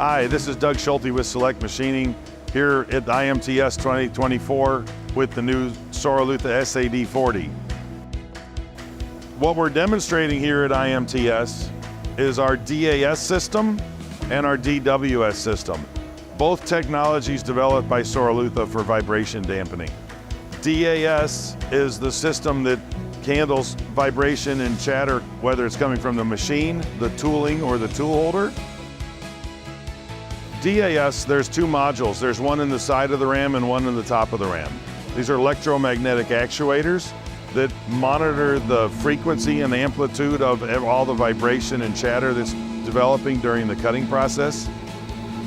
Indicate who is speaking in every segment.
Speaker 1: Hi, this is Doug Schulte with Select Machining here at IMTS 2024 with the new SORALUCE SAD40. What we're demonstrating here at IMTS is our DAS system and our DWS system. Both technologies developed by SORALUCE for vibration dampening. DAS is the system that handles vibration and chatter, whether it's coming from the machine, the tooling, or the tool holder. DAS, there's two modules. There's one in the side of the RAM and one in the top of the RAM. These are electromagnetic actuators that monitor the frequency and amplitude of all the vibration and chatter that's developing during the cutting process.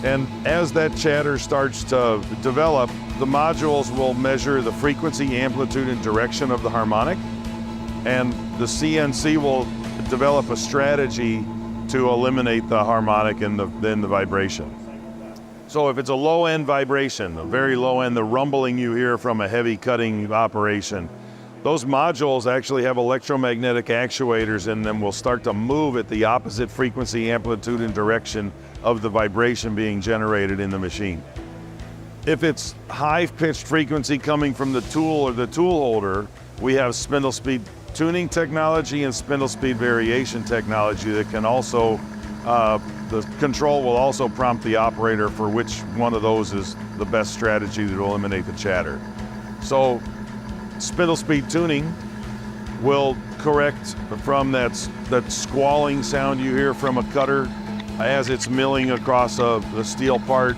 Speaker 1: And as that chatter starts to develop, the modules will measure the frequency, amplitude, and direction of the harmonic. And the CNC will develop a strategy to eliminate the harmonic and then the vibration. So if it's a low-end vibration, a very low-end, the rumbling you hear from a heavy cutting operation, those modules actually have electromagnetic actuators in them will start to move at the opposite frequency, amplitude, and direction of the vibration being generated in the machine. If it's high-pitched frequency coming from the tool or the tool holder, we have spindle speed tuning technology and spindle speed variation technology that can also the control will also prompt the operator for which one of those is the best strategy to eliminate the chatter. So spindle speed tuning will correct from that squalling sound you hear from a cutter as it's milling across the steel part.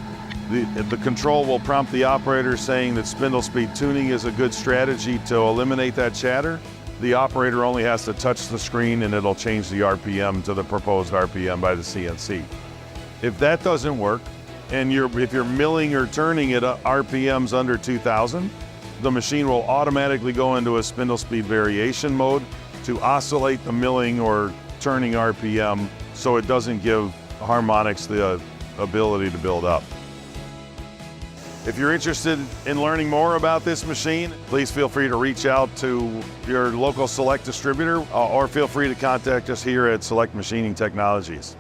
Speaker 1: The control will prompt the operator saying that spindle speed tuning is a good strategy to eliminate that chatter. The operator only has to touch the screen and it'll change the RPM to the proposed RPM by the CNC. If that doesn't work, and if you're milling or turning at RPMs under 2,000, the machine will automatically go into a spindle speed variation mode to oscillate the milling or turning RPM so it doesn't give harmonics the ability to build up. If you're interested in learning more about this machine, please feel free to reach out to your local Select distributor or feel free to contact us here at Select Machining Technologies.